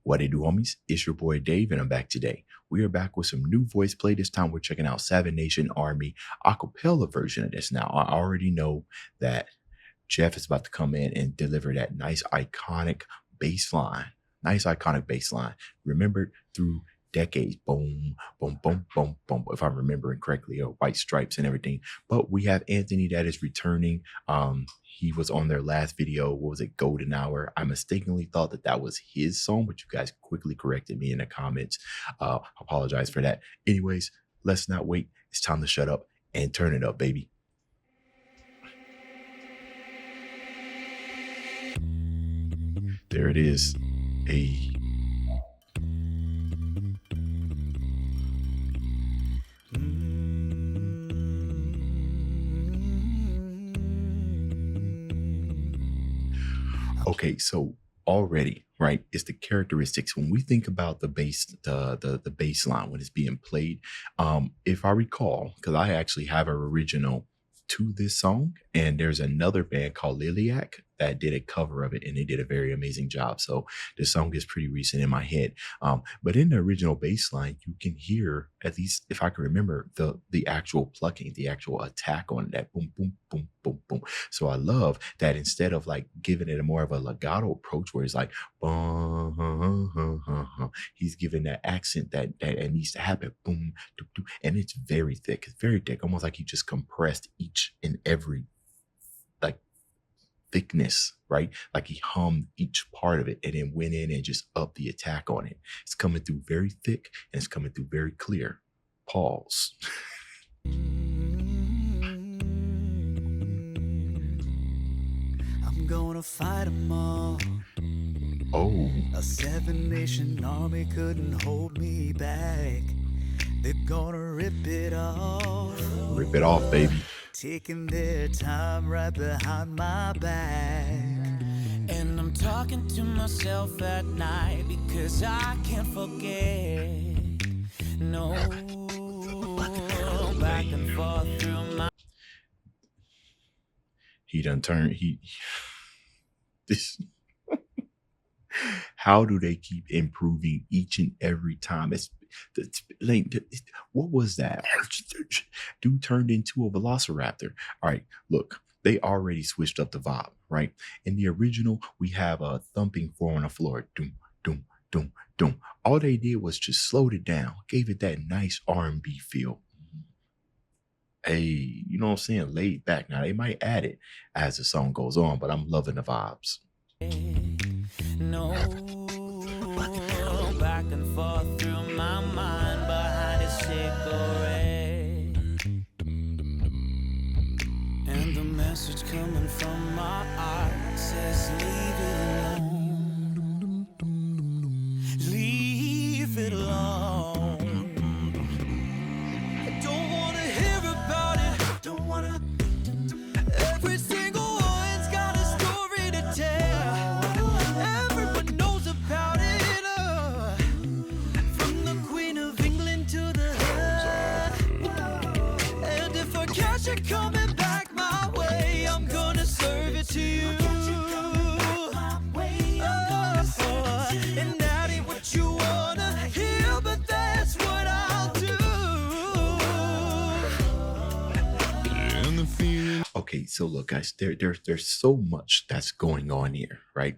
What it do, homies? It's your boy Dave, and I'm back today. We are back with some new voice play. This time we're checking out Seven Nation Army acapella version of this. Now, I already know that Jeff is about to come in and deliver that nice iconic bass line. Nice iconic bass line. Remembered through decades. Boom, boom, boom, boom, boom. If I'm remembering correctly, or White Stripes and everything. But we have Anthony that is returning. He was on their last video. What was it? Golden Hour. I mistakenly thought that that was his song, but you guys quickly corrected me in the comments. Apologize for that. Anyways, let's not wait. It's time to shut up and turn it up, baby. There it is. Hey. Okay, so already, right, it's the characteristics. When we think about the bass, the bass line when it's being played, if I recall, because I actually have an original to this song, and there's another band called Liliac that did a cover of it, and they did a very amazing job. So this song is pretty recent in my head. But in the original bass line, you can hear, at least if I can remember, the actual plucking, the actual attack on that boom, boom, boom, boom, boom. So I love that instead of like giving it a more of a legato approach where it's like, he's giving that accent that it needs to happen. Boom, doo, doo, and it's very thick. It's very thick, almost like he just compressed each and every like thickness, right? Like he hummed each part of it and then went in and just upped the attack on it. It's coming through very thick and it's coming through very clear. Pause. I'm gonna fight them all. Oh, A Seven Nation Army couldn't hold me back. They're gonna rip it off, rip it off, baby. taking their time right behind my back. And I'm talking to myself at night because I can't forget. No, back and forth through my. He done turned, this. How do they keep improving each and every time? What was that? Dude turned into a velociraptor. All right, look, they already switched up the vibe, right? In the original, we have a thumping 4 on the floor. Doom, doom, doom, doom. All they did was just slowed it down, gave it that nice R&B feel. Hey, you know what I'm saying? Laid back. Now, they might add it as the song goes on, but I'm loving the vibes. No, back and forth through my mind behind a cigarette. And the message coming from my heart says leave it alone. Leave it alone. I don't want to hear about it. Don't want to. Every single one's got a story to tell. Everyone knows about it. From the Queen of England to the and if I catch it coming back my way, I'm gonna serve it to you. And that ain't what you wanna hear, but that's what I'll do. And the feeling. Okay, so look, guys, there's so much that's going on here, right?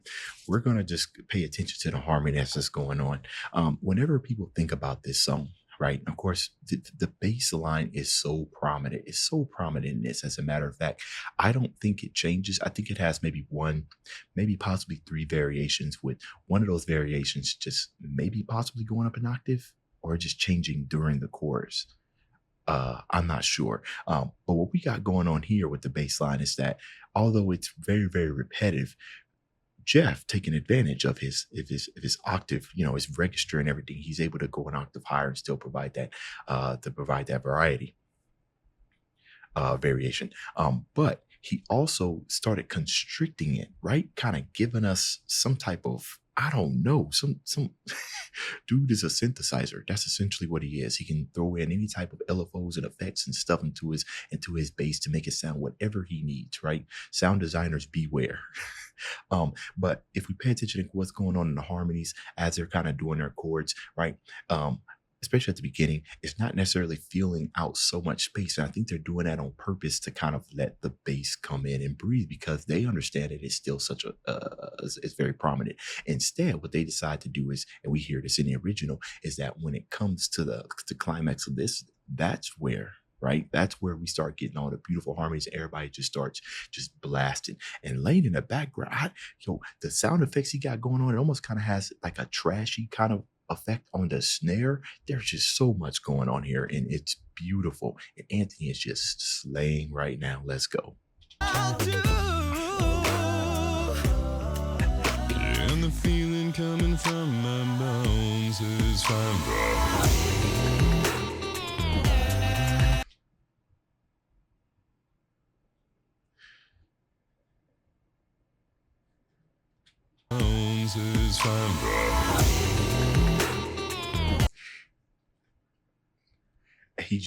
We're gonna just pay attention to the harmony that's just going on. Whenever people think about this song, right? Of course, the bass line is so prominent. It's so prominent in this. As a matter of fact, I don't think it changes. I think it has maybe one, maybe possibly 3 variations, with one of those variations just maybe possibly going up an octave or just changing during the chorus. I'm not sure. But what we got going on here with the bass line is that although it's very, very repetitive, Jeff taking advantage of his octave, you know, his register and everything, he's able to go an octave higher and still provide that variety, variation. But he also started constricting it, right? Kind of giving us some type of, I don't know, some dude is a synthesizer. That's essentially what he is. He can throw in any type of LFOs and effects and stuff into his bass to make it sound whatever he needs, right? Sound designers beware. But if we pay attention to what's going on in the harmonies as they're kind of doing their chords, right? Um, Especially at the beginning, it's not necessarily filling out so much space. And I think they're doing that on purpose to kind of let the bass come in and breathe because they understand it is still such a, it's very prominent. Instead, what they decide to do is, and we hear this in the original, is that when it comes to the climax of this, that's where, right? That's where we start getting all the beautiful harmonies. Everybody just starts just blasting and laying in the background. The sound effects he got going on, it almost kind of has like a trashy kind of effect on the snare. There's just so much going on here, and it's beautiful. And Anthony is just slaying right now. Let's go. And the feeling coming from my bones is fine. Is fine. He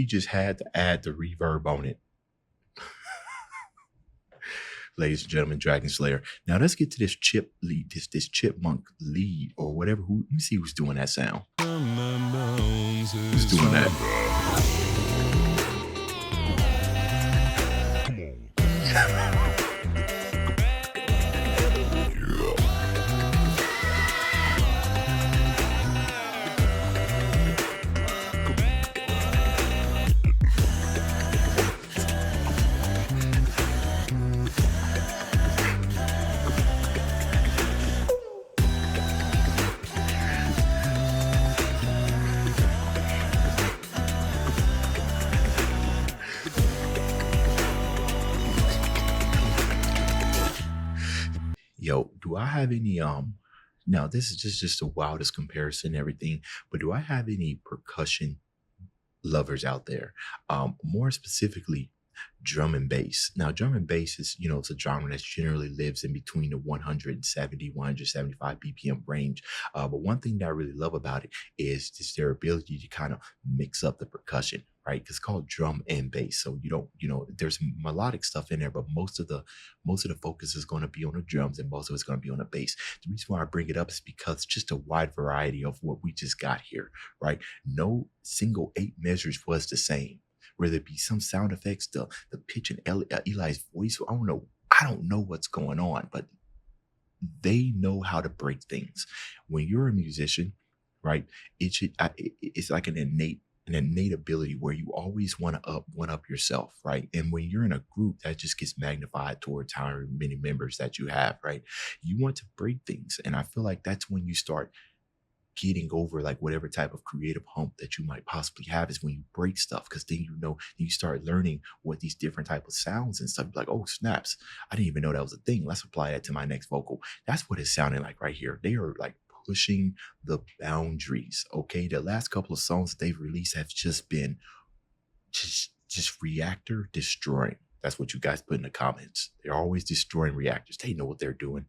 just had to add the reverb on it. Ladies and gentlemen, Dragon Slayer. Now let's get to this chip lead, this chipmunk lead or whatever. Let me see who's doing that sound. Who's doing that? Come on. Yo, do I have any now this is just the wildest comparison and everything, but do I have any percussion lovers out there? More specifically, drum and bass. Now, drum and bass is, it's a genre that generally lives in between the 170, 175 BPM range. But one thing that I really love about it is just their ability to kind of mix up the percussion, right? It's called drum and bass. So there's melodic stuff in there, but most of the focus is going to be on the drums and most of it's going to be on the bass. The reason why I bring it up is because just a wide variety of what we just got here, right? No single 8 measures was the same. Whether it be some sound effects, the pitch in Eli's voice, I don't know what's going on, but they know how to break things. When you're a musician, right, it's like an innate ability where you always want to one up yourself, right? And when you're in a group, that just gets magnified towards how many members that you have, right? You want to break things, and I feel like that's when you start getting over like whatever type of creative hump that you might possibly have, is when you break stuff, because then you start learning what these different type of sounds and stuff, like, oh snaps, I didn't even know that was a thing, let's apply that to my next vocal. That's what it's sounding like right here. They are like pushing the boundaries. Okay, the last couple of songs that they've released have just been just reactor destroying. That's what you guys put in the comments. They're always destroying reactors. They know what they're doing.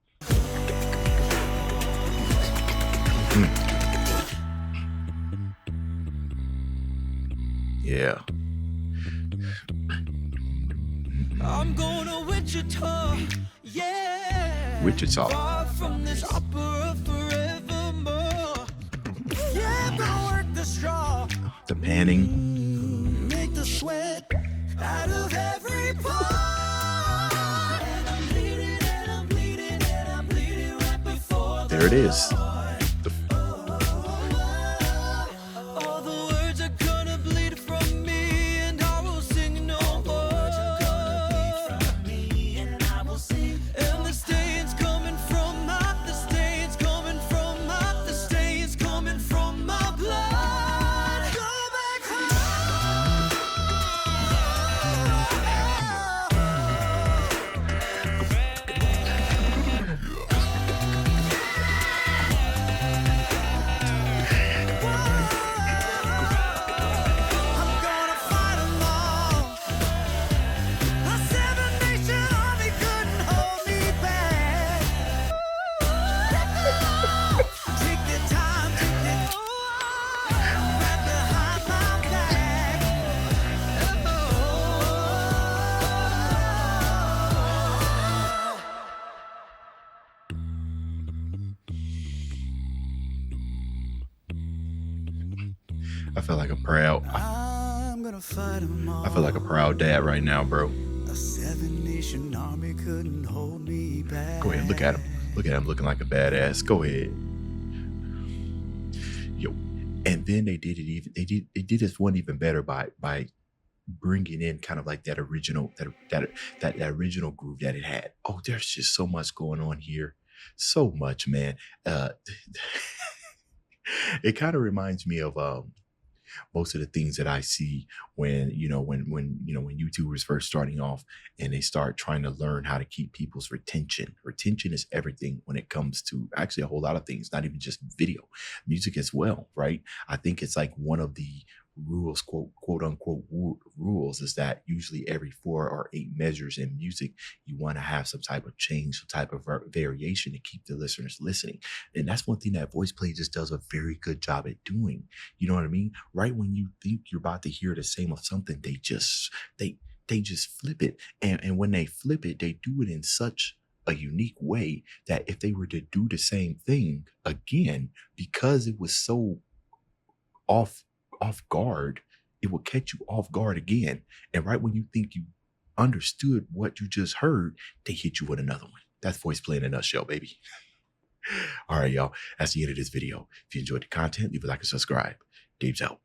Yeah. I'm going to Wichita, yeah. Wichita. Far from this opera forevermore. Yeah, gonna work the straw. The panning. Make the sweat out of every part. And I'm bleeding, and I'm bleeding, and I'm bleeding right before the There it is. I feel like a proud. I'm gonna fight 'em all. I feel like a proud dad right now, bro. A 7-nation army couldn't hold me back. Go ahead, look at him. Look at him looking like a badass. Go ahead. Yo, and then they did it even. They did this one even better by bringing in kind of like that original that original groove that it had. Oh, there's just so much going on here, so much, man. Uh, it kind of reminds me of most of the things that I see when when YouTubers first starting off and they start trying to learn how to keep people's retention. Retention is everything when it comes to actually a whole lot of things, not even just video, music as well, right? I think it's like one of the rules, quote unquote rules, is that usually every 4 or 8 measures in music, you want to have some type of change, some type of variation to keep the listeners listening. And that's one thing that VoicePlay just does a very good job at doing. You know what I mean? Right when you think you're about to hear the same of something, they just flip it. And when they flip it, they do it in such a unique way that if they were to do the same thing again, because it was so off guard, it will catch you off guard again. And right when you think you understood what you just heard, they hit you with another one. That's VoicePlay in a nutshell, baby. All right, y'all. That's the end of this video. If you enjoyed the content, leave a like and subscribe. Dave's out.